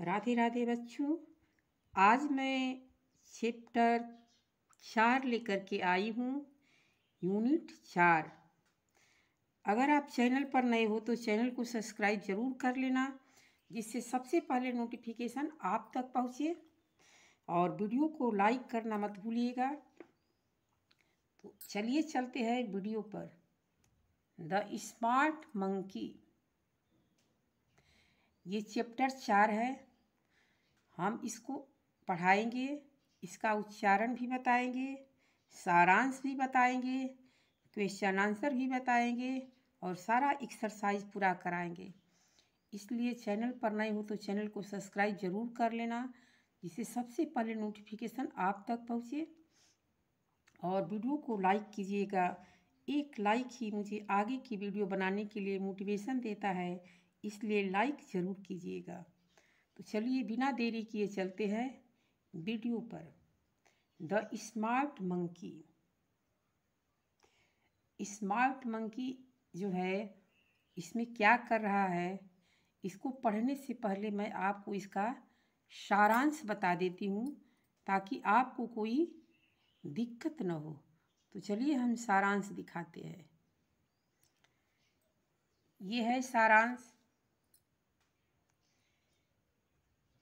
राधे राधे बच्चों। आज मैं चैप्टर 4 लेकर के आई हूँ, यूनिट 4। अगर आप चैनल पर नए हो तो चैनल को सब्सक्राइब जरूर कर लेना, जिससे सबसे पहले नोटिफिकेशन आप तक पहुँचे। और वीडियो को लाइक करना मत भूलिएगा। तो चलिए चलते हैं वीडियो पर। द स्मार्ट मंकी, ये चैप्टर 4 है। हम इसको पढ़ाएंगे, इसका उच्चारण भी बताएंगे, सारांश भी बताएंगे, क्वेश्चन आंसर भी बताएंगे और सारा एक्सरसाइज पूरा कराएंगे। इसलिए चैनल पर नए हो तो चैनल को सब्सक्राइब जरूर कर लेना, जिससे सबसे पहले नोटिफिकेशन आप तक पहुँचे। और वीडियो को लाइक कीजिएगा। एक लाइक ही मुझे आगे की वीडियो बनाने के लिए मोटिवेशन देता है, इसलिए लाइक ज़रूर कीजिएगा। तो चलिए बिना देरी किए चलते हैं वीडियो पर। The smart monkey. Smart monkey जो है, इसमें क्या कर रहा है, इसको पढ़ने से पहले मैं आपको इसका सारांश बता देती हूँ, ताकि आपको कोई दिक्कत न हो। तो चलिए हम सारांश दिखाते हैं। ये है सारांश।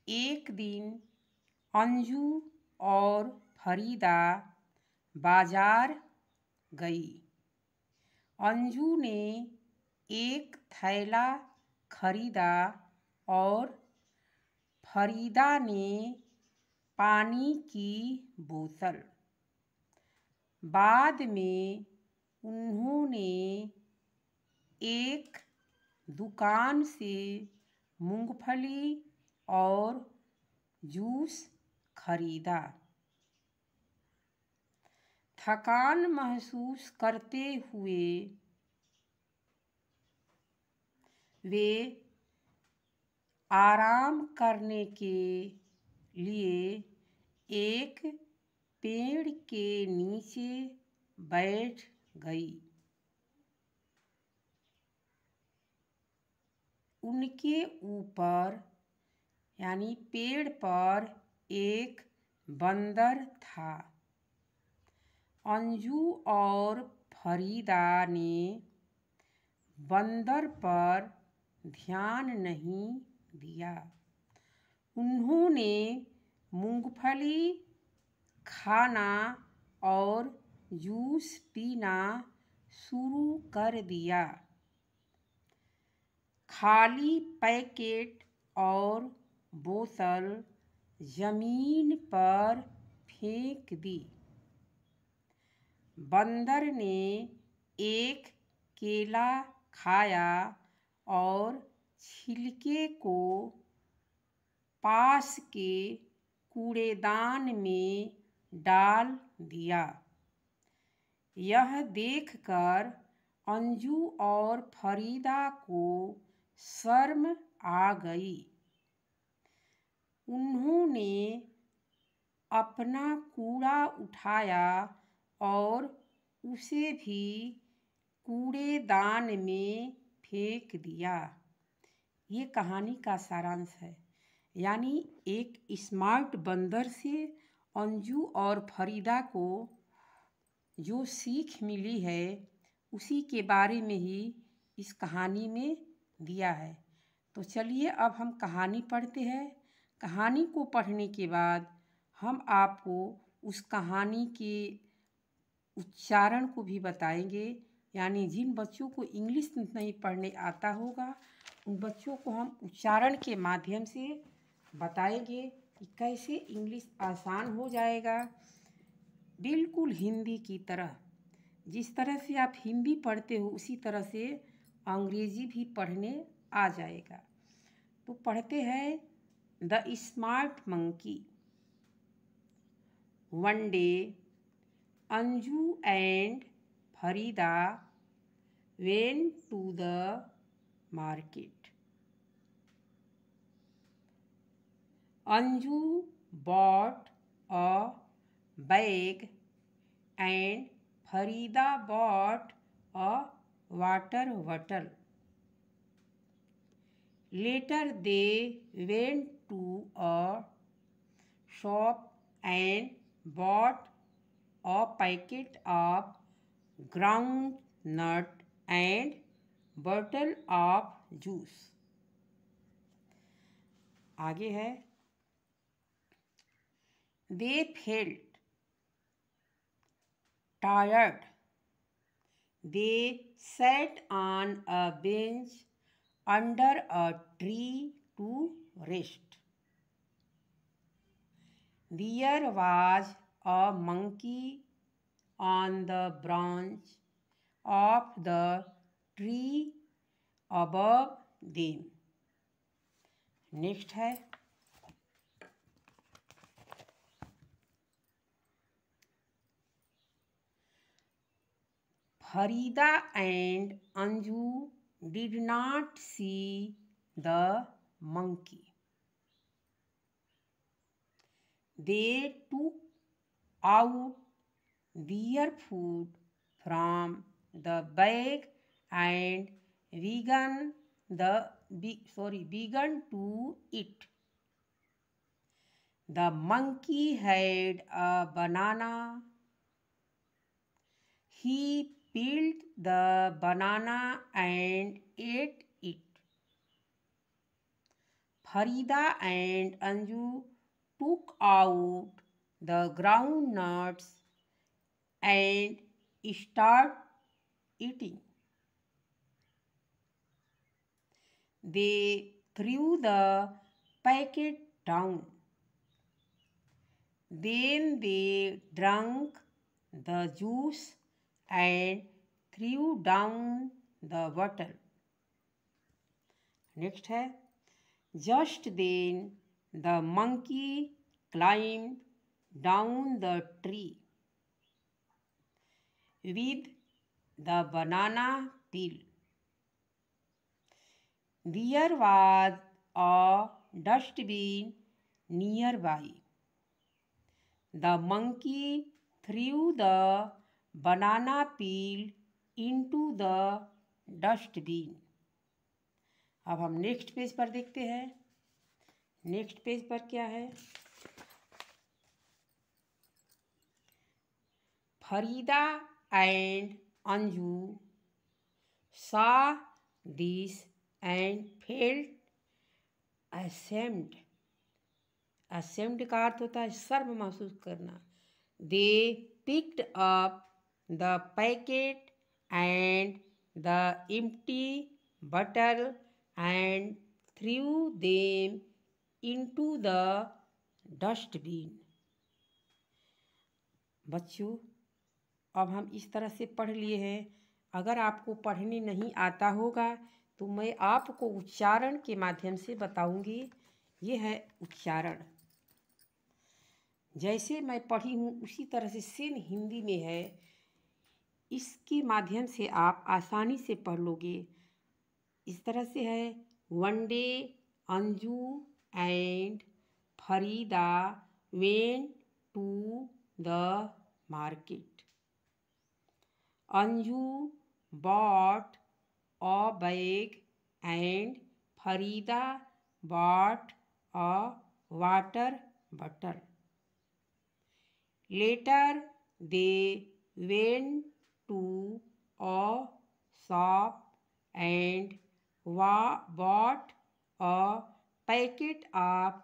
एक दिन अंजू और फरीदा बाजार गई। अंजू ने एक थैला खरीदा और फरीदा ने पानी की बोतल। बाद में उन्होंने एक दुकान से मूंगफली और जूस खरीदा। थकान महसूस करते हुए वे आराम करने के लिए एक पेड़ के नीचे बैठ गई। उनके ऊपर यानी पेड़ पर एक बंदर था। अंजू और फरीदा ने बंदर पर ध्यान नहीं दिया। उन्होंने मूंगफली खाना और जूस पीना शुरू कर दिया। खाली पैकेट और बोतल जमीन पर फेंक दी। बंदर ने एक केला खाया और छिलके को पास के कूड़ेदान में डाल दिया। यह देखकर अंजू और फरीदा को शर्म आ गई। उन्होंने अपना कूड़ा उठाया और उसे भी कूड़ेदान में फेंक दिया। ये कहानी का सारांश है। यानी एक स्मार्ट बंदर से अंजू और फरीदा को जो सीख मिली है, उसी के बारे में ही इस कहानी में दिया है। तो चलिए अब हम कहानी पढ़ते हैं। कहानी को पढ़ने के बाद हम आपको उस कहानी के उच्चारण को भी बताएंगे। यानी जिन बच्चों को इंग्लिश नहीं पढ़ने आता होगा, उन बच्चों को हम उच्चारण के माध्यम से बताएंगे कि कैसे इंग्लिश आसान हो जाएगा, बिल्कुल हिंदी की तरह। जिस तरह से आप हिंदी पढ़ते हो उसी तरह से अंग्रेजी भी पढ़ने आ जाएगा। तो पढ़ते हैं the smart monkey. One day Anju and Farida went to the market. Anju bought a bag and Farida bought a water bottle. Later they went to a shop and bought a packet of groundnut and bottle of juice. आगे है, they felt tired. They sat on a bench under a tree to rest. There was a monkey on the branch of the tree above them. Next है, Farida and Anju did not see the monkey. They took out their food from the bag and began to eat. The monkey had a banana. He peeled the banana and ate it. Farida and Anju took out the groundnuts and started eating. They threw the packet down. Then they drank the juice and threw down the bottle. Next है, just then the monkey climbed down the tree with the banana peel. There was a dustbin nearby. The monkey threw the banana peel into the dustbin. अब हम next page पर देखते हैं। Next page पर क्या है, Farida and Anju saw this and felt ashamed. ashamed का अर्थ होता है शर्म महसूस करना। They picked up the packet and the empty bottle and threw them into the dustbin. बच्चों, अब हम इस तरह से पढ़ लिए हैं। अगर आपको पढ़ने नहीं आता होगा तो मैं आपको उच्चारण के माध्यम से बताऊंगी। ये है उच्चारण। जैसे मैं पढ़ी हूँ उसी तरह से सेम हिंदी में है। इसके माध्यम से आप आसानी से पढ़ लोगे। इस तरह से है, one day Anju and Farida went to the market. Anju bought a bag and Farida bought a water bottle. Later they went to a shop and bought a packet of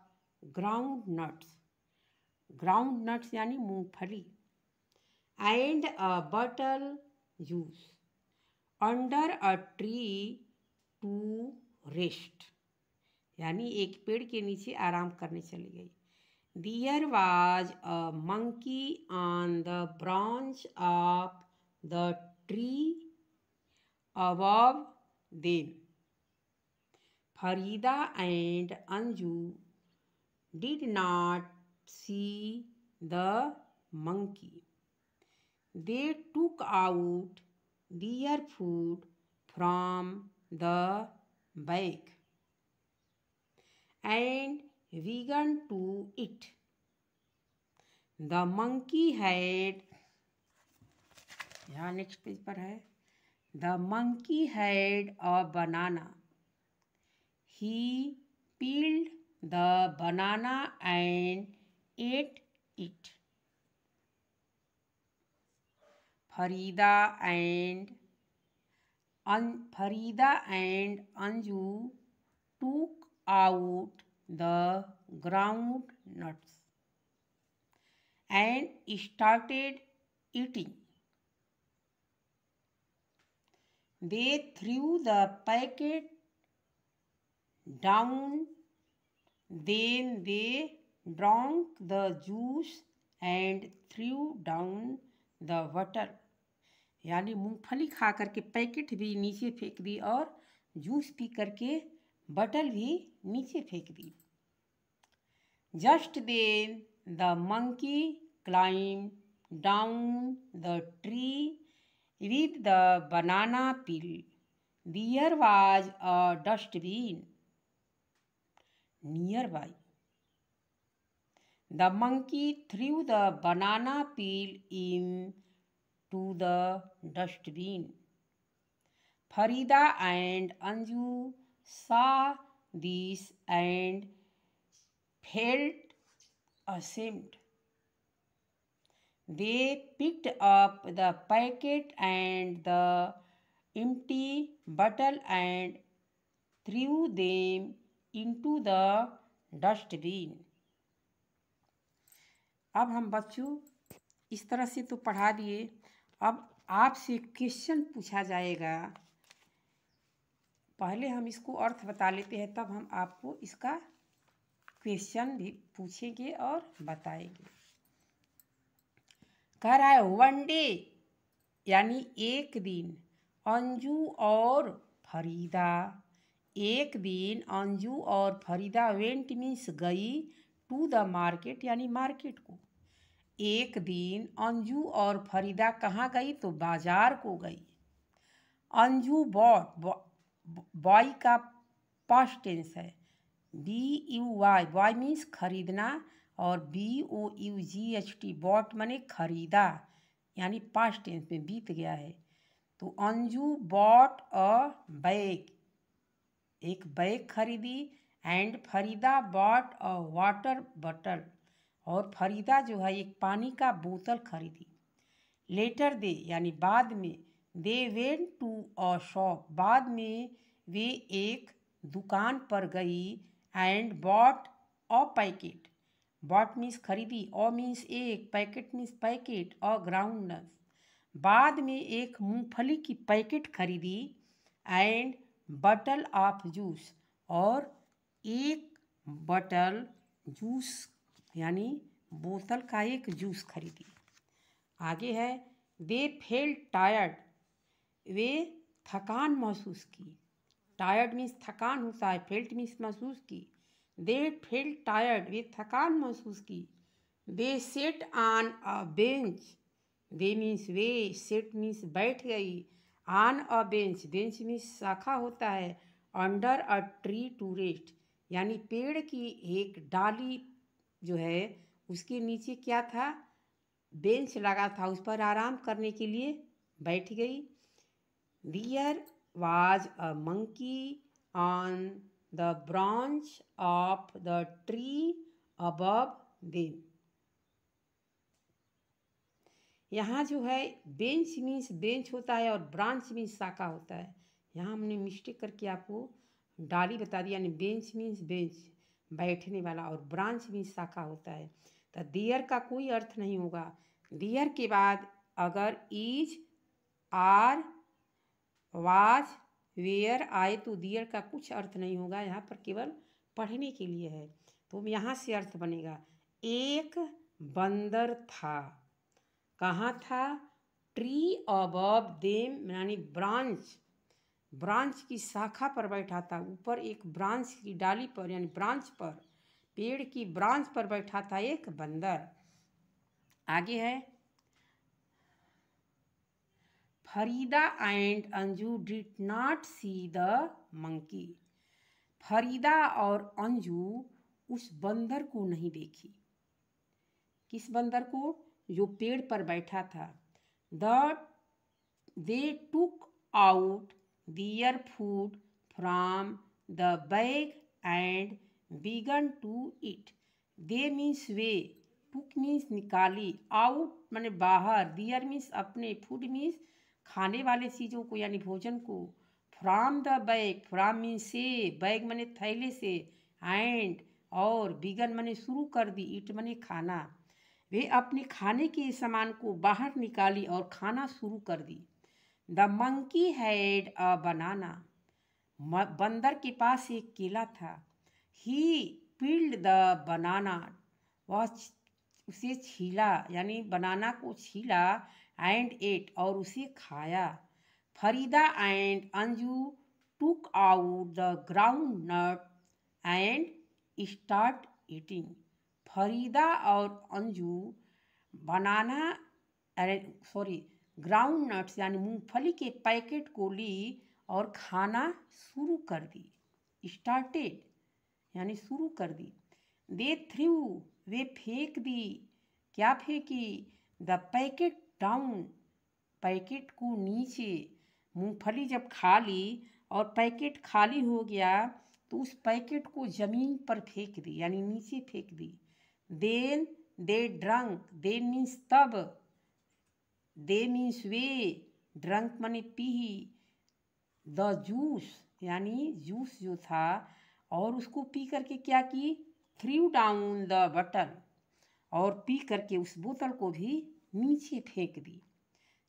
groundnuts. groundnuts यानी मूंगफली. And a bottle juice under a tree to rest. यानी एक पेड़ के नीचे आराम करने चली गई. There was a monkey on the branch of the tree above them. Farida and Anju did not see the monkey. They took out their food from the bag and began to eat. The monkey had, यहाँ next page पर है, the monkey had a banana. he peeled the banana and ate it. Farida and Anju took out the ground nuts and started eating. They threw the packet down, then they drank the juice and threw down the butter. यानी मूंगफली खा करके packet भी नीचे फेंक दी और juice P करके butter भी नीचे फेंक दी. Just then the monkey climbed down the tree with the banana peel. There was a dustbin nearby. The monkey threw the banana peel into the dustbin. Farida and Anju saw this and felt ashamed. They picked up the packet and the empty bottle and threw them into the dustbin. अब हम बच्चों इस तरह से तो पढ़ा दिए. अब आपसे क्वेश्चन पूछा जाएगा. पहले हम इसको अर्थ बता लेते हैं, तब हम आपको इसका क्वेश्चन भी पूछेंगे और बताएंगे. कह रहा है वन डे यानी एक दिन, अंजू और फरीदा, एक दिन अंजू और फरीदा वेंट मीन्स गई, टू द मार्केट यानी मार्केट को. एक दिन अंजू और फरीदा कहाँ गई तो बाजार को गई. अंजू बॉट, बॉय का पास्ट टेंस है, BUY, बॉय मीन्स खरीदना, और BOUGHT बॉट माने खरीदा, यानी पास्ट टेंस में बीत गया है. तो अंजू बॉट अ बैग, एक बैग खरीदी, and Farida bought a water bottle, और फरीदा जो है एक पानी का बोतल खरीदी. लेटर दे यानी बाद में, they went to a shop, बाद में वे एक दुकान पर गई, and bought a packet, bought means खरीदी, अ मीन्स एक, packet means packet, a ground nuts, बाद में एक मूंगफली की पैकेट खरीदी, एंड बटल ऑफ जूस, और एक बटल जूस यानी बोतल का एक जूस खरीदी. आगे है दे फेल्ट टायर्ड, वे थकान महसूस की. टायर्ड मीन्स थकान होता है, फेल्ट मीन्स महसूस की. दे फेल्ट टायर्ड, वे थकान महसूस की. They sat on a bench, they means वे, सेट मीन्स बैठ गई, on a bench, bench means शाखा होता है, under a tree to rest यानी पेड़ की एक डाली जो है उसके नीचे क्या था, बेंच लगा था, उस पर आराम करने के लिए बैठ गई. There was a monkey on the branch of the tree above them. यहाँ जो है बेंच मीन्स बेंच होता है और ब्रांच मीन्स शाखा होता है. यहाँ हमने मिस्टेक करके आपको डाली बता दिया, यानी बेंच मीन्स बेंच बैठने वाला, और ब्रांच मीन्स शाखा होता है. तो देयर का कोई अर्थ नहीं होगा. देयर के बाद अगर इज, आर, वाज, वेयर आए तो देयर का कुछ अर्थ नहीं होगा. यहाँ पर केवल पढ़ने के लिए है. तो यहाँ से अर्थ बनेगा एक बंदर था. कहाँ था, ट्री अबव देम यानी ब्रांच, ब्रांच की शाखा पर बैठा था, ऊपर एक ब्रांच की डाली पर यानी ब्रांच पर, पेड़ की ब्रांच पर बैठा था एक बंदर. आगे है Farida and Anju did not see the monkey. Farida और अंजू उस बंदर को नहीं देखी. किस बंदर को, जो पेड़ पर बैठा था. They took out their food from the bag and began to eat. They means वे, took means निकाली, out माने बाहर, देयर means अपने, food means खाने वाले चीज़ों को यानी भोजन को, from the bag, from means से, बैग माने थैले से, एंड और बिगन माने शुरू कर दी, इट माने खाना। वे अपने खाने के सामान को बाहर निकाली और खाना शुरू कर दी। द मंकी हैड अ बनाना, बंदर के पास एक केला था। ही पील्ड द बनाना, वह उसे छीला यानी बनाना को छीला, एंड एट और उसे खाया। Farida and Anju took out the ground nut and start eating. Farida और अंजू बनाना ग्राउंड नट्स यानी मूंगफली के पैकेट को ली और खाना शुरू कर दी। स्टार्टेड यानी शुरू कर दी। दे थ्रू वे फेंक दी, क्या फेंकी? द पैकेट डाउन, पैकेट को नीचे। मूंगफली जब खा ली और पैकेट खाली हो गया तो उस पैकेट को जमीन पर फेंक दी यानी नीचे फेंक दी। Then they drunk, then means तब, दे मीन्स वे, ड्रंक माने पी, द जूस यानी जूस जो था, और उसको पी करके क्या की? थ्रू डाउन द बटल, और पी करके उस बोतल को भी नीचे फेंक दी।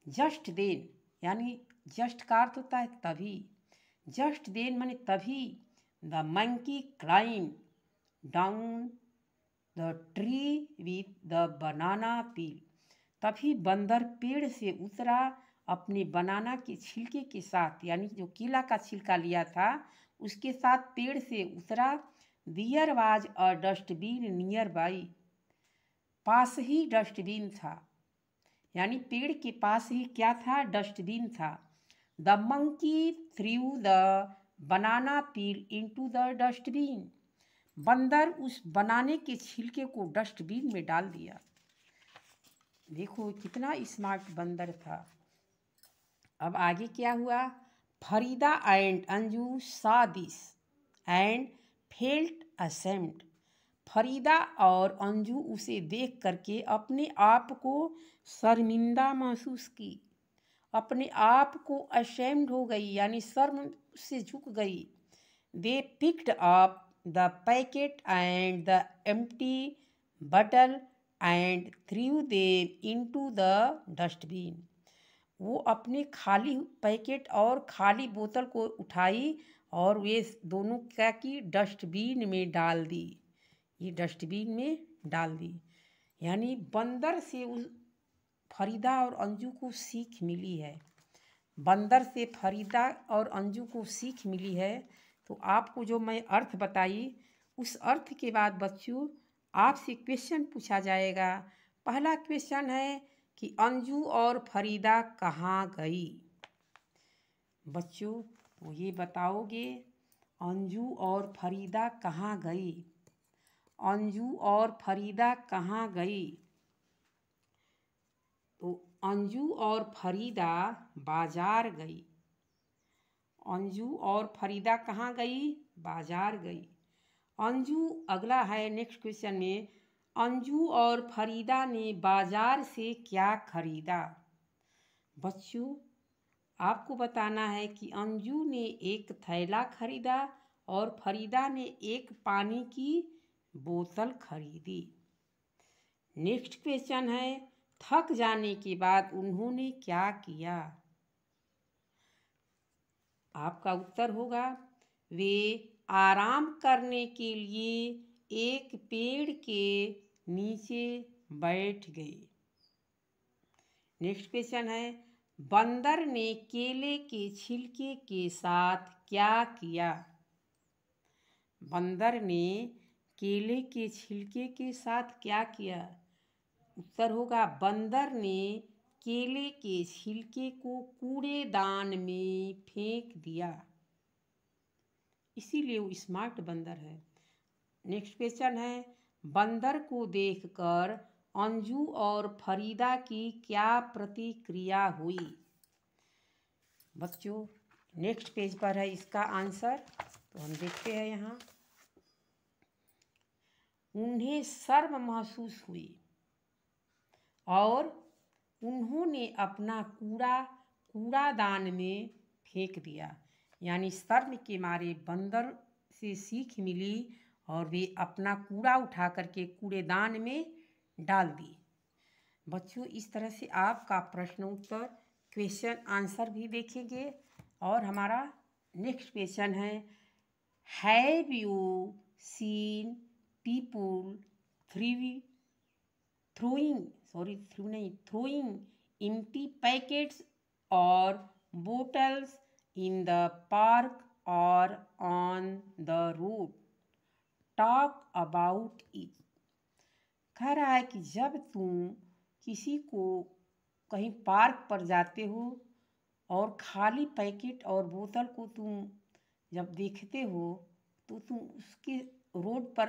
जस्ट देन यानी जस्ट का अर्थ होता है तभी, जस्ट देन माने तभी। The monkey climb down the tree with the banana peel, तभी बंदर पेड़ से उतरा अपने बनाना के छिलके के साथ, यानी जो केला का छिलका लिया था उसके साथ पेड़ से उतरा। There was a dustbin nearby, पास ही डस्टबिन था, यानी पेड़ के पास ही क्या था? डस्टबिन था। The monkey through the banana peel into the dustbin, बंदर उस बनाने के छिलके को डस्टबिन में डाल दिया। देखो कितना स्मार्ट बंदर था। अब आगे क्या हुआ? फरीदा एंड अंजू सा this and felt ashamed, Farida और अंजू उसे देख करके अपने आप को शर्मिंदा महसूस की, अपने आप को अशेम्ड हो गई यानी शर्म से झुक गई। They picked up the packet and the empty bottle and threw them into the dustbin, वो अपने खाली पैकेट और खाली बोतल को उठाई और वे दोनों क्या की? डस्टबिन में डाल दी, ये डस्टबिन में डाल दी। यानी बंदर से उस फरीदा और अंजू को सीख मिली है, बंदर से फरीदा और अंजू को सीख मिली है। तो आपको जो मैं अर्थ बताई उस अर्थ के बाद बच्चों आपसे क्वेश्चन पूछा जाएगा। पहला क्वेश्चन है कि अंजू और फरीदा कहाँ गई? बच्चों तो ये बताओगे अंजू और फरीदा कहाँ गई? अंजू और फरीदा कहाँ गई? तो अंजू और फरीदा बाजार गई। अंजू और फरीदा कहाँ गई? बाजार गई। अंजू अगला है नेक्स्ट क्वेश्चन में, अंजू और फरीदा ने बाजार से क्या खरीदा? बच्चों आपको बताना है कि अंजू ने एक थैला खरीदा और फरीदा ने एक पानी की बोतल खरीदी। नेक्स्ट क्वेश्चन है, थक जाने के बाद उन्होंने क्या किया? आपका उत्तर होगा वे आराम करने के लिए एक पेड़ के नीचे बैठ गए। नेक्स्ट क्वेश्चन है, बंदर ने केले के छिलके के साथ क्या किया? बंदर ने केले के छिलके के साथ क्या किया? उत्तर होगा बंदर ने केले के छिलके को कूड़ेदान में फेंक दिया, इसीलिए वो स्मार्ट बंदर है। नेक्स्ट क्वेश्चन है, बंदर को देखकर अंजू और फरीदा की क्या प्रतिक्रिया हुई? बच्चों नेक्स्ट पेज पर है इसका आंसर, तो हम देखते हैं यहाँ, उन्हें शर्म महसूस हुई और उन्होंने अपना कूड़ादान में फेंक दिया। यानी शर्म के मारे बंदर से सीख मिली और वे अपना कूड़ा उठा करके कूड़ेदान में डाल दी। बच्चों, इस तरह से आपका प्रश्न उत्तर क्वेश्चन आंसर भी देखेंगे। और हमारा नेक्स्ट क्वेश्चन है, have you seen people throwing empty packets or bottles in the park or on the road? Talk about it. कह रहा है कि जब तुम किसी को कहीं पार्क पर जाते हो और खाली पैकेट और बोतल को तुम जब देखते हो तो तुम उसके रोड पर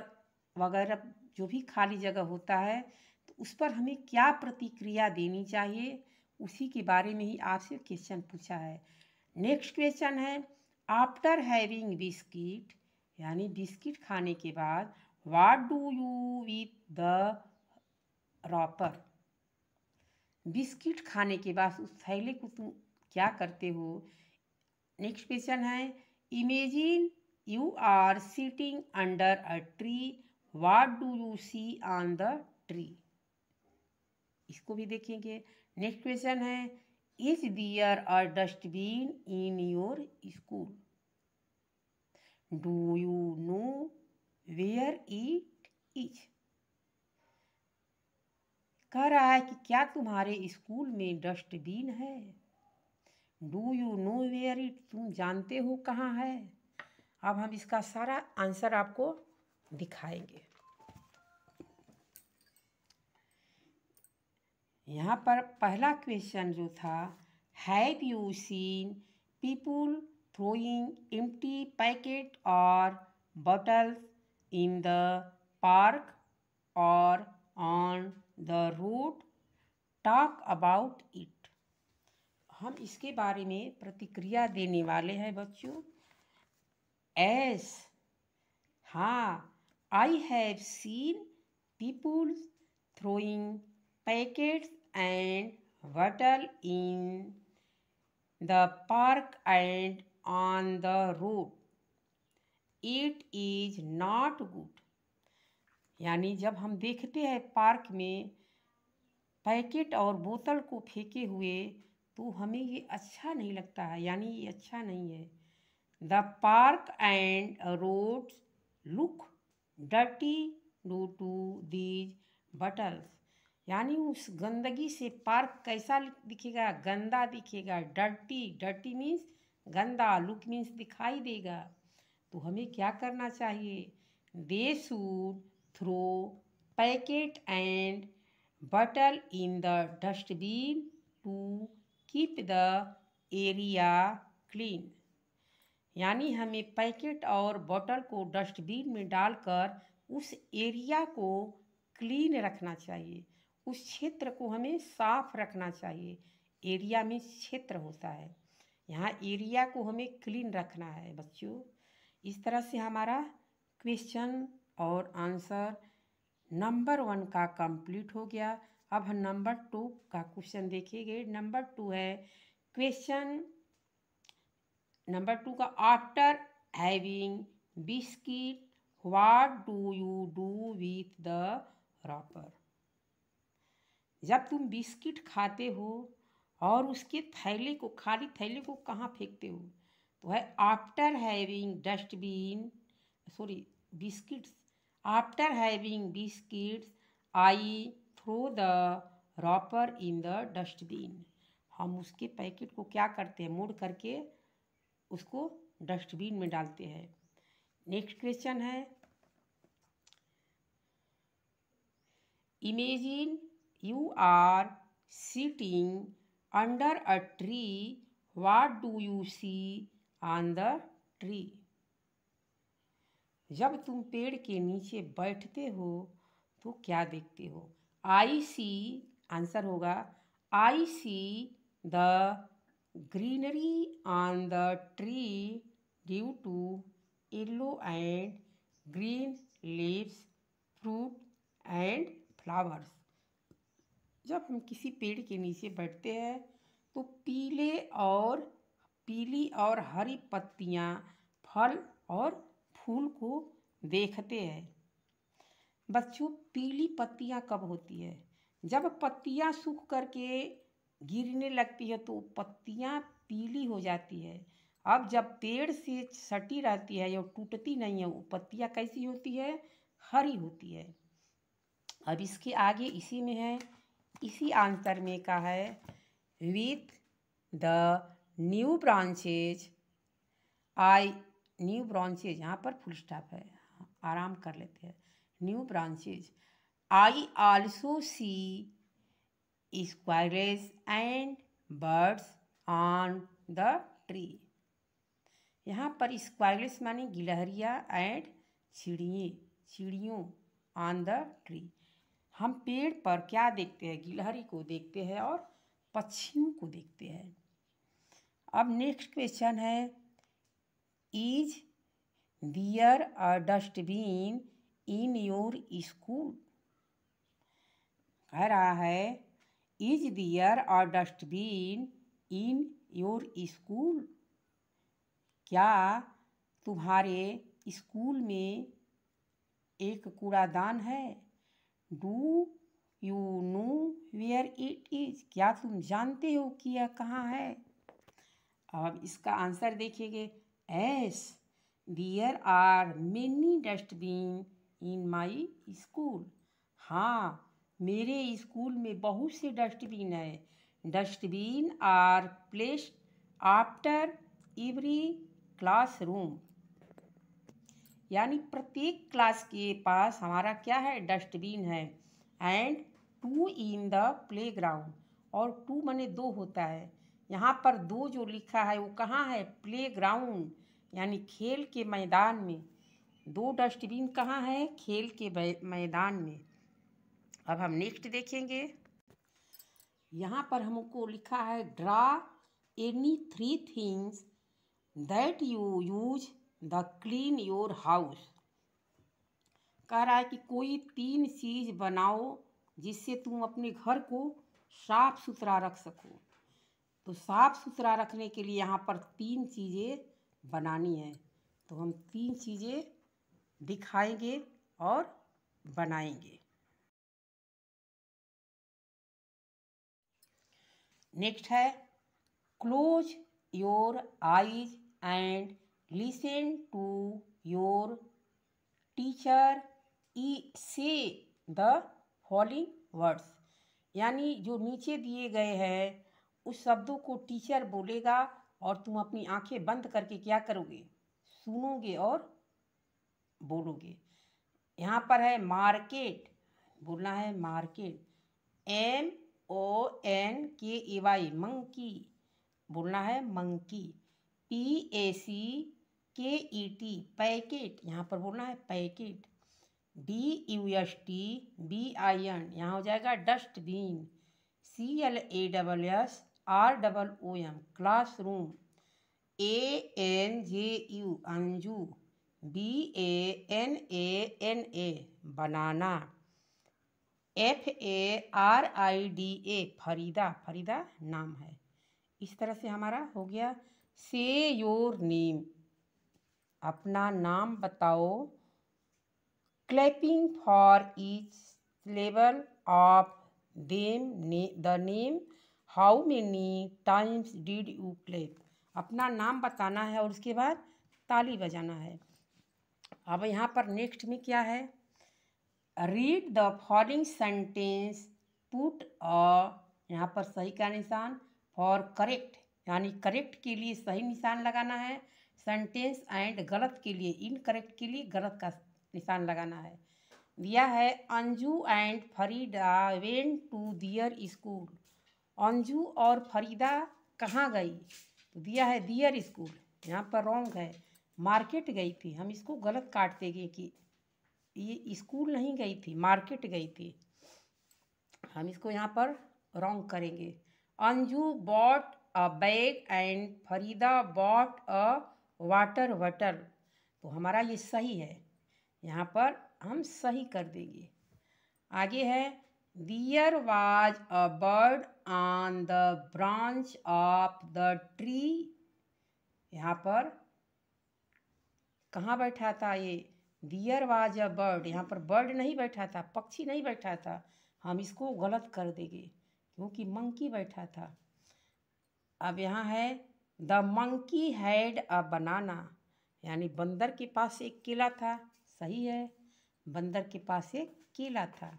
वगैरह जो भी खाली जगह होता है तो उस पर हमें क्या प्रतिक्रिया देनी चाहिए, उसी के बारे में ही आपसे क्वेश्चन पूछा है। नेक्स्ट क्वेश्चन है, आफ्टर हैविंग बिस्किट, यानी बिस्किट खाने के बाद, what do you with the wrapper? Biscuit खाने के बाद उस थैले को तुम क्या करते हो? नेक्स्ट क्वेश्चन है, imagine you are sitting under a tree, what do you see on the tree? इसको भी देखेंगे। नेक्स्ट क्वेश्चन है, is there a dustbin in your school? Do you know where it is? कह रहा है कि क्या तुम्हारे स्कूल में डस्टबिन है? Do you know where it, तुम जानते हो कहाँ है? अब हम इसका सारा आंसर आपको दिखाएंगे। यहाँ पर पहला क्वेश्चन जो था, have you seen people throwing empty packet or bottles in the park or on the road? Talk about it. हम इसके बारे में प्रतिक्रिया देने वाले हैं बच्चों। एस, हाँ, I have seen people throwing packets and bottle in the park and on the road. It is not good. यानी जब हम देखते हैं पार्क में पैकेट और बोतल को फेंके हुए तो हमें ये अच्छा नहीं लगता है, यानी ये अच्छा नहीं है। The park and roads look dirty due to these bottles, यानी उस गंदगी से पार्क कैसा दिखेगा? गंदा दिखेगा। डर्टी मीन्स गंदा, लुक मीन्स दिखाई देगा। तो हमें क्या करना चाहिए? They should throw packet and bottle in the dustbin to keep the area clean, यानी हमें पैकेट और बोतल को डस्टबिन में डालकर उस एरिया को क्लीन रखना चाहिए, उस क्षेत्र को हमें साफ रखना चाहिए। एरिया में क्षेत्र होता है, यहाँ एरिया को हमें क्लीन रखना है बच्चों। इस तरह से हमारा क्वेश्चन और आंसर नंबर 1 का कंप्लीट हो गया। अब हम नंबर 2 का क्वेश्चन देखेंगे। नंबर 2 है क्वेश्चन नंबर 2 का, after having biscuit what do you do with the wrapper? जब तुम बिस्किट खाते हो और उसके थैले को, खाली थैले को कहाँ फेंकते हो? तो है after having biscuits, after having biscuits I throw the wrapper in the dustbin. हम उसके पैकेट को क्या करते हैं? मोड़ करके उसको डस्टबिन में डालते हैं। नेक्स्ट क्वेश्चन है, imagine you are sitting under a tree, what do you see on the tree? जब तुम पेड़ के नीचे बैठते हो तो क्या देखते हो? आई सी, आंसर होगा I see the greenery on the tree due to yellow and green leaves, fruit and flowers. जब हम किसी पेड़ के नीचे बैठते हैं तो पीली और हरी पत्तियाँ, फल और फूल को देखते हैं। बच्चों, पीली पत्तियाँ कब होती है? जब पत्तियाँ सूख करके गिरने लगती है तो पत्तियाँ पीली हो जाती है। अब जब पेड़ से सटी रहती है या टूटती नहीं है, वो पत्तियाँ कैसी होती है? हरी होती है। अब इसके आगे इसी में है, इसी आंसर में का है, with the new branches new branches, यहाँ पर फुल स्टॉप है, आराम कर लेते हैं। New branches I also C squirrels and birds on the tree. यहाँ पर स्क्वायरल्स माने गिलहरियाँ एंड चिड़ियों ऑन द ट्री। हम पेड़ पर क्या देखते हैं? गिलहरी को देखते हैं और पक्षियों को देखते हैं। अब नेक्स्ट क्वेश्चन है, is there a dustbin in your school? कह रहा है, is there a dustbin in your school? क्या तुम्हारे स्कूल में एक कूड़ादान है? Do you know where it is? क्या तुम जानते हो कि यह कहाँ है? अब इसका आंसर देखिएगा, yes there are many dustbin in my school. हाँ, मेरे स्कूल में बहुत से डस्टबिन है। Dustbin are placed after every classroom, यानी प्रत्येक क्लास के पास हमारा क्या है? डस्टबिन है। And two in the playground, और टू माने दो होता है। यहाँ पर दो जो लिखा है वो कहाँ है? प्लेग्राउंड, यानी खेल के मैदान में। दो डस्टबिन कहाँ है? खेल के मैदान में। अब हम नेक्स्ट देखेंगे, यहाँ पर हमको लिखा है, draw any 3 things that you use the clean your house. कह रहा है कि कोई 3 चीज़ बनाओ जिससे तुम अपने घर को साफ सुथरा रख सको। तो साफ सुथरा रखने के लिए यहाँ पर 3 चीज़ें बनानी है। तो हम 3 चीज़ें दिखाएंगे और बनाएंगे। नेक्स्ट है, close your eyes and listen to your teacher say the following words. यानी जो नीचे दिए गए हैं उस शब्दों को टीचर बोलेगा और तुम अपनी आंखें बंद करके क्या करोगे? सुनोगे और बोलोगे। यहाँ पर है मार्केट, बोलना है मार्केट। MONKEY, मंकी, बोलना है मंकी। PACKET, पैकेट, यहाँ पर बोलना है पैकेट। DUSTBIN, यहाँ हो जाएगा dustbin. CLASSROOM, classroom. ANJU, Anju. BANANA, बनाना। FARIDA, फरीदा नाम है। इस तरह से हमारा हो गया। से योर नेम, अपना नाम बताओ। Clapping for each syllable of them, the name, how many times did you clap. अपना नाम बताना है और उसके बाद ताली बजाना है। अब यहाँ पर नेक्स्ट में क्या है, read the following sentence, put यहाँ पर सही का निशान, फॉर करेक्ट, यानी करेक्ट के लिए सही निशान लगाना है। सेंटेंस एंड गलत के लिए, इनकरेक्ट के लिए गलत का निशान लगाना है। दिया है, Anju and Farida went to their school. Anju और फरीदा कहाँ गई? तो दिया है दियर स्कूल, यहाँ पर रॉन्ग है, मार्केट गई थी। हम इसको गलत काट देंगे कि ये स्कूल नहीं गई थी, मार्केट गई थी। हम इसको यहाँ पर रॉन्ग करेंगे। Anju bought a bag and Farida bought a water bottle. तो हमारा ये सही है, यहाँ पर हम सही कर देंगे। आगे है There was a bird on the branch of the tree। यहाँ पर कहाँ बैठा था ये? There was a bird, यहाँ पर बर्ड नहीं बैठा था, पक्षी नहीं बैठा था, हम इसको गलत कर देंगे क्योंकि मंकी बैठा था। अब यहाँ है द मंकी हैड अ बनाना, यानी बंदर के पास एक केला था, सही है, बंदर के पास एक केला था।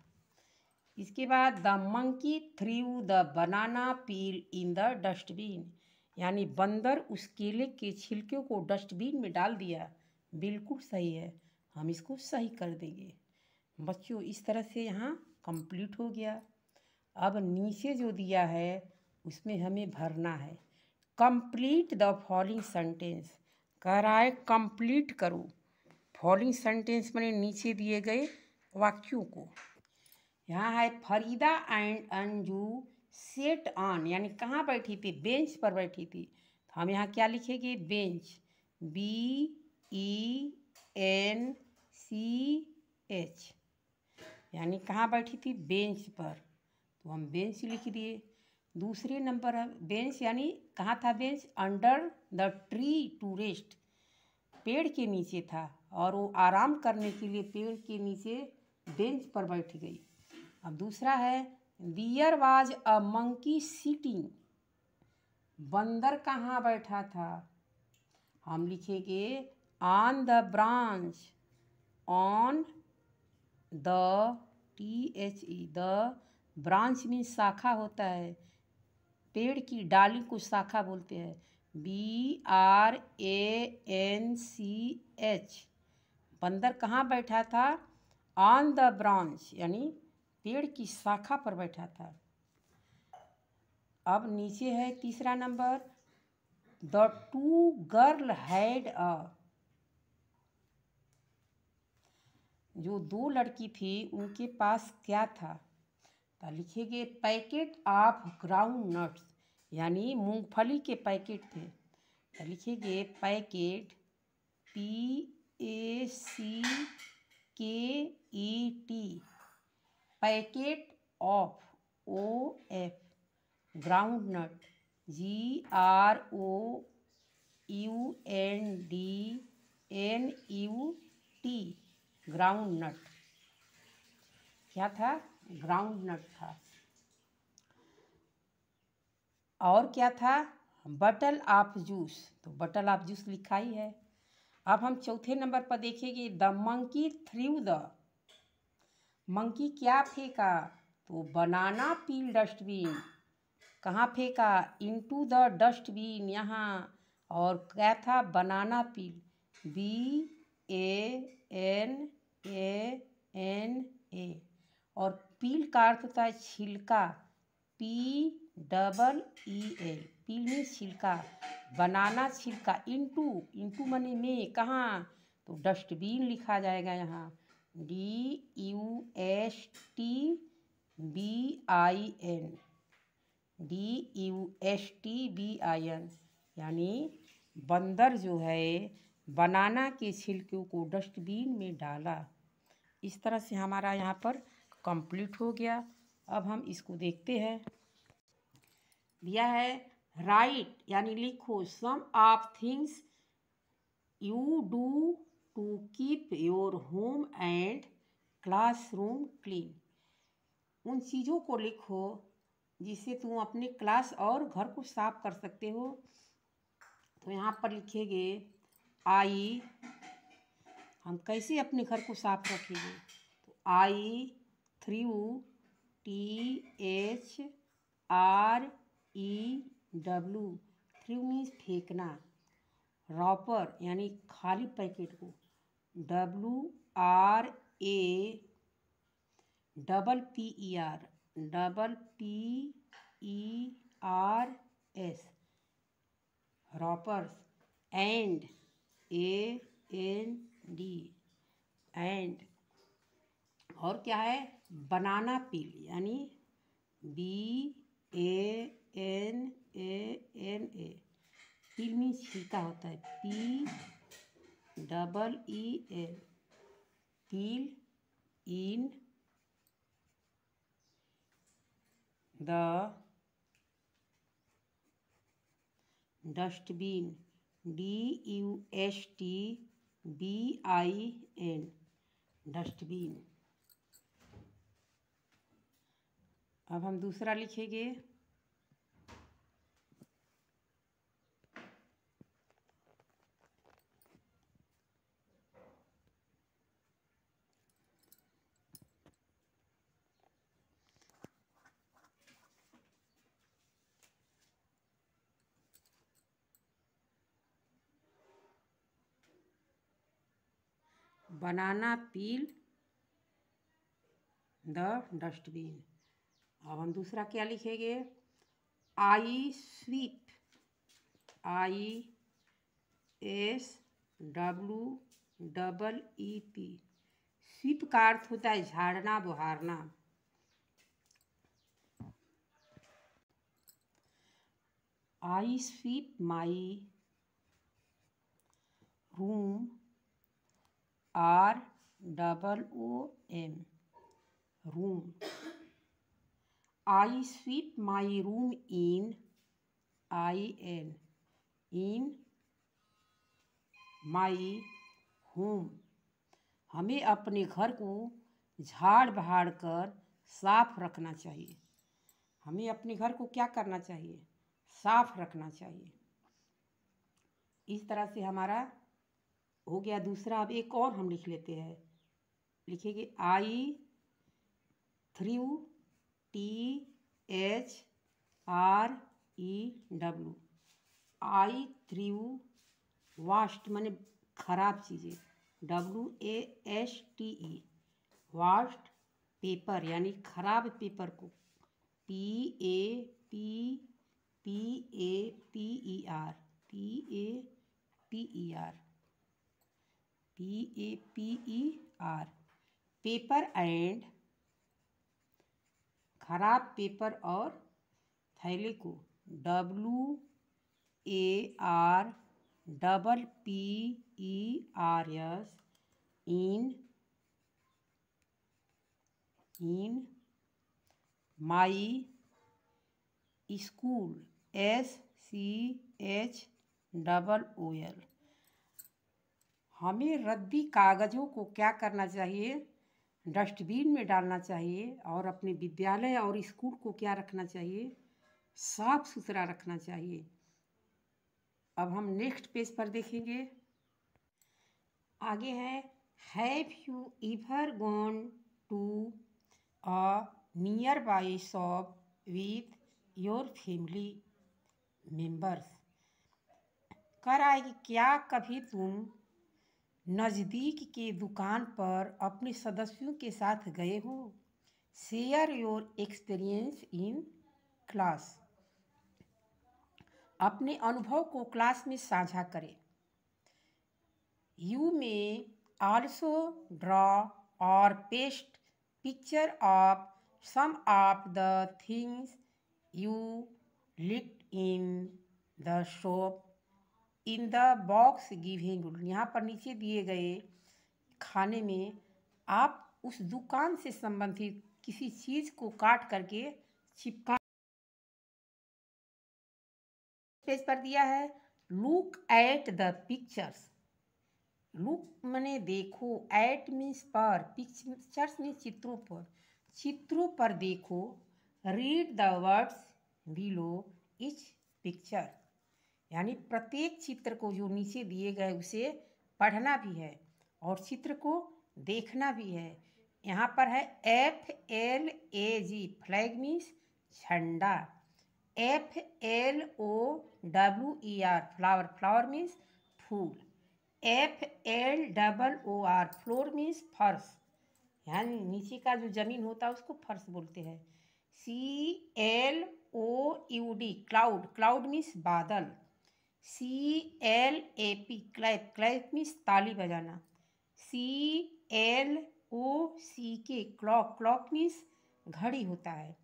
इसके बाद the monkey through the banana peel in the dustbin, यानी बंदर उस केले के छिलके को डस्टबिन में डाल दिया, बिल्कुल सही है, हम इसको सही कर देंगे। बच्चों इस तरह से यहाँ कंप्लीट हो गया। अब नीचे जो दिया है उसमें हमें भरना है। कंप्लीट द फॉलोइंग सेंटेंस, कह रहा है कंप्लीट करो फॉलोइंग सेंटेंस मैंने नीचे दिए गए वाक्यों को। यहाँ है Farida and Anju set on, यानी कहाँ बैठी थी? बेंच पर बैठी थी, तो हम यहाँ क्या लिखेंगे? बेंच, BENCH, यानी कहाँ बैठी थी? बेंच पर, तो हम बेंच लिख दिए। दूसरे नंबर है बेंच, यानी कहाँ था bench? Under the tree to rest, पेड़ के नीचे था और वो आराम करने के लिए पेड़ के नीचे बेंच पर बैठ गई। अब दूसरा है there was a monkey sitting, बंदर कहाँ बैठा था? हम लिखेंगे on the branch, on the THE, the branch में शाखा होता है, पेड़ की डाली को शाखा बोलते हैं, BRANCH, बंदर कहाँ बैठा था? ऑन द ब्रांच, यानी पेड़ की शाखा पर बैठा था। अब नीचे है तीसरा number the two girl had a, जो दो लड़की थी उनके पास क्या था? तो लिखेंगे पैकेट ऑफ ग्राउंड नट्स, यानी मूंगफली के पैकेट थे, तो लिखेंगे packet PACKET, packet of OF, groundnut GROUNDNUT, groundnut, क्या था? ग्राउंड नट था। और क्या था? बटल ऑफ जूस, तो बटल ऑफ जूस लिखा ही है। अब हम चौथे नंबर पर देखेंगे the monkey through the, monkey क्या फेंका? तो बनाना पील डस्टबिन, कहाँ फेंका? इनटू द डस्टबिन, यहाँ, और क्या था? बनाना पील, BANANA, और पील का अर्थ होता है छिलका, PEEL, पील में छिलका, बनाना छिलका, इंटू मने में, कहाँ? तो डस्टबिन लिखा जाएगा यहाँ, DUSTBIN, यानी बंदर जो है बनाना के छिलकों को डस्टबिन में डाला। इस तरह से हमारा यहाँ पर कंप्लीट हो गया। अब हम इसको देखते हैं। दिया है राइट, यानी लिखो some of things you do to keep your home and classroom clean, उन चीज़ों को लिखो जिससे तुम अपने क्लास और घर को साफ कर सकते हो। तो यहाँ पर लिखेंगे हम कैसे अपने घर को साफ रखेंगे? तो THREW, थ्रू मीन्स फेंकना, रॉपर यानी खाली पैकेट को, WRAPPERS, रॉपर्स, एंड AND, एंड, और क्या है? बनाना पील, यानी BANANA, पील में छिलका होता है, double E L, peel in the dustbin, dustbin, dustbin. अब हम दूसरा लिखेंगे, बनाना पील द डस्टबिन। अब हम दूसरा क्या लिखेंगे, आई स्वीप, ISWEEP। स्वीप का अर्थ होता है झाड़ना बुहारना। I sweep my room, ROOM, room. I sweep my room in my home. हमें अपने घर को झाड़ बहार कर साफ रखना चाहिए। हमें अपने घर को क्या करना चाहिए, साफ रखना चाहिए। इस तरह से हमारा हो गया दूसरा। अब एक और हम लिख लेते हैं, लिखेंगे I THREW, I through vast माने खराब चीज़ें, WASTE वास्ट पेपर यानी खराब पेपर को, PAPER पेपर एंड, खराब पेपर और थैले को, WARPPERS in my school, SCHOOL। हमें रद्दी कागज़ों को क्या करना चाहिए, डस्टबिन में डालना चाहिए और अपने विद्यालय और स्कूल को क्या रखना चाहिए, साफ सुथरा रखना चाहिए। अब हम नेक्स्ट पेज पर देखेंगे, आगे है, have you ever gone to a nearby shop with your family members. कह रहा है कि क्या कभी तुम नज़दीक के दुकान पर अपने सदस्यों के साथ गए हो। Share your experience in class, अपने अनुभव को क्लास में साझा करें। You may also draw or paste picture of some of the things you liked in the shop in the box given. यहाँ पर नीचे दिए गए खाने में आप उस दुकान से संबंधित किसी चीज़ को काट करके चिपका। पेज पर दिया है, look at the pictures. Look माने देखो, एट मीन्स पर, पिक्चर्स में चित्रों पर, चित्रों पर देखो। Read the words below each picture, यानी प्रत्येक चित्र को जो नीचे दिए गए उसे पढ़ना भी है और चित्र को देखना भी है। यहाँ पर है FLAG, फ्लैग मीन्स झंडा। FLOWER, फ्लावर, फ्लावर मीन्स फूल। FLOOR, फ्लोर मीन्स फर्श, यानी नीचे का जो जमीन होता है उसको फर्श बोलते हैं। CLOUD, क्लाउड, क्लाउड मीन्स बादल। CLAP, क्लैप, क्लैप मीन्स ताली बजाना। CLOCK, क्लॉक, क्लॉक मीन्स घड़ी होता है।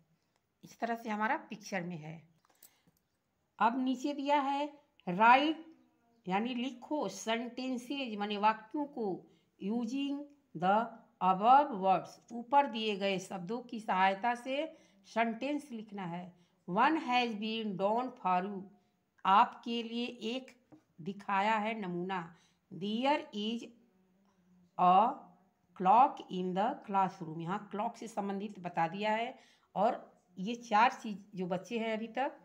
इस तरह से हमारा पिक्चर में है। अब नीचे दिया है, राइट यानी लिखो सेंटेंसेज माने वाक्यों को यूजिंग द अबव वर्ड्स, ऊपर दिए गए शब्दों की सहायता से सेंटेंस लिखना है। One has been done for you, आपके लिए एक दिखाया है नमूना। There is a clock in the classroom, यहाँ क्लॉक से संबंधित बता दिया है। और ये 4 चीज जो बच्चे हैं अभी तक,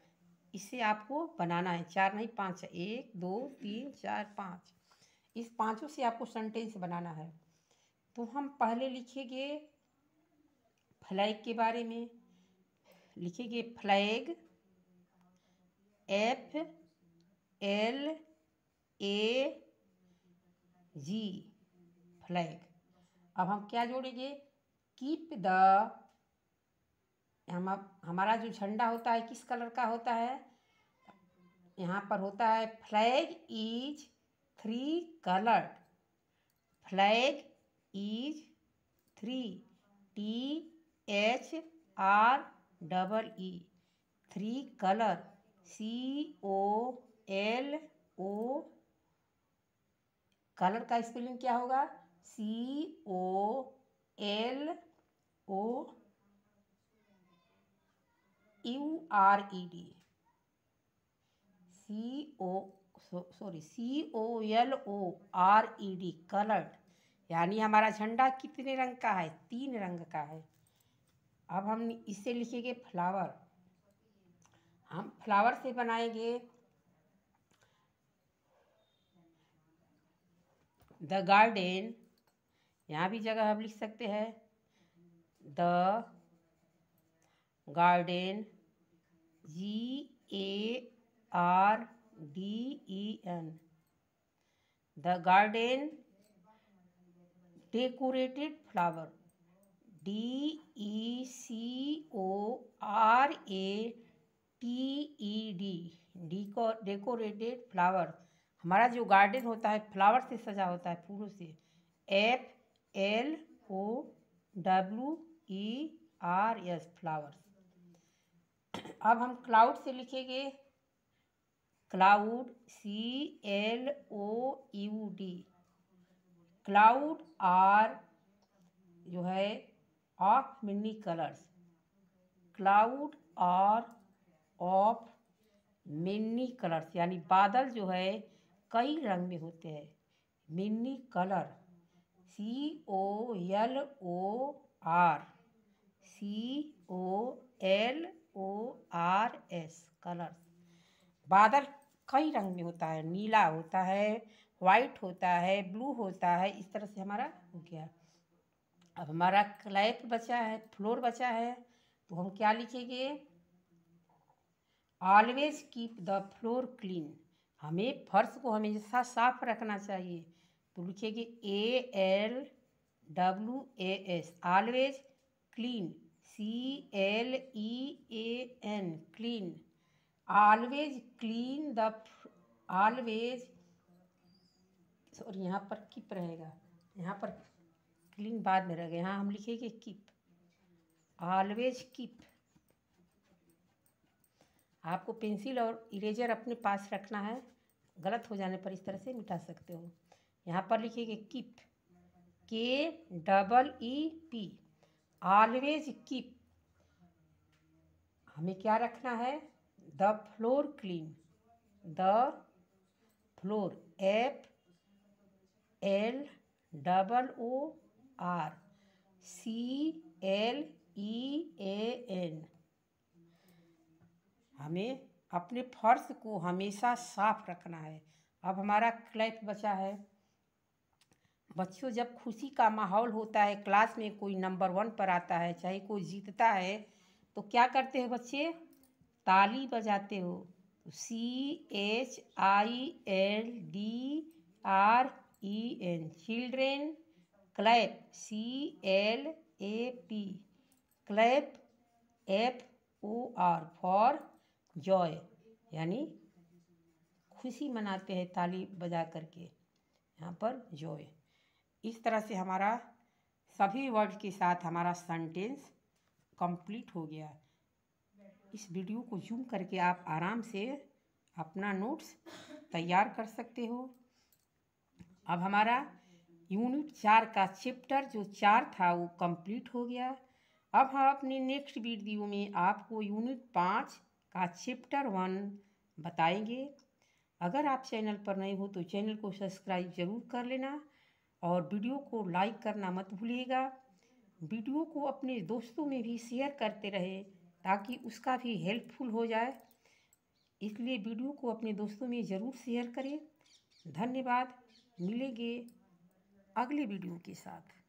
इसे आपको बनाना है। 4 नहीं 5 है, 1 2 3 4 5, इस पांचों से आपको सेंटेंस बनाना है। तो हम पहले लिखेंगे फ्लैग के बारे में। लिखेंगे फ्लैग, FLAG, फ्लैग। अब हम क्या जोड़ेंगे, कीप द, हमारा जो झंडा होता है किस कलर का होता है, यहाँ पर होता है flag is 3 coloured, flag is 3, THREE, 3 colour, COLO, colour का स्पेलिंग क्या होगा, COLOURED, COLORED, कलर्ड। यानी हमारा झंडा कितने रंग का है, 3 रंग का है। अब हम इससे लिखेंगे फ्लावर। हम फ्लावर से बनाएंगे द गार्डन, यहाँ भी जगह हम लिख सकते हैं the garden, GARDEN, the garden. Decorated flower, DECORATED, decorated flower. हमारा जो गार्डन होता है फ्लावर से सजा होता है, फूलों से। FLOWERS, flowers. अब हम क्लाउड से लिखेंगे क्लाउड, CLOUD, क्लाउड आर जो है of many colours, cloud are of many colours, यानी बादल जो है कई रंग में होते हैं। Many colour, COLORS, colours. बादल कई रंग में होता है, नीला होता है, वाइट होता है, ब्लू होता है, इस तरह से हमारा हो गया। अब हमारा क्लैप बचा है, फ्लोर बचा है, तो हम क्या लिखेंगे, always keep the floor clean, हमें फर्श को हमेशा साफ रखना चाहिए। तो लिखेंगे ALWAS, always, clean, CLEAN, clean, always clean the, always, sorry यहाँ पर कीप रहेगा, यहाँ पर क्लीन बाद में रहेगा, यहाँ हम लिखेंगे कीप, ऑलवेज कीप। आपको पेंसिल और इरेजर अपने पास रखना है, गलत हो जाने पर इस तरह से मिटा सकते हो। यहाँ पर लिखिए कीप, KEEP, ऑलवेज कीप। हमें क्या रखना है, the floor clean, the floor, FLOORCLEAN, हमें अपने फर्श को हमेशा साफ रखना है। अब हमारा क्लैप बचा है। बच्चों, जब खुशी का माहौल होता है, क्लास में कोई नंबर 1 पर आता है, चाहे कोई जीतता है, तो क्या करते हो बच्चे, ताली बजाते हो। CHILDREN, children, clap, CLAP, clap, FOR, for Joy, यानी खुशी मनाते हैं ताली बजा करके, यहाँ पर जॉय। इस तरह से हमारा सभी वर्ड के साथ हमारा सेंटेंस कंप्लीट हो गया। इस वीडियो को जूम करके आप आराम से अपना नोट्स तैयार कर सकते हो। अब हमारा यूनिट 4 का चैप्टर जो 4 था वो कंप्लीट हो गया। अब हम अपने नेक्स्ट वीडियो में आपको यूनिट 5 का चैप्टर 1 बताएंगे। अगर आप चैनल पर नए हो तो चैनल को सब्सक्राइब ज़रूर कर लेना और वीडियो को लाइक करना मत भूलिएगा। वीडियो को अपने दोस्तों में भी शेयर करते रहे ताकि उसका भी हेल्पफुल हो जाए, इसलिए वीडियो को अपने दोस्तों में ज़रूर शेयर करें। धन्यवाद। मिलेंगे अगले वीडियो के साथ।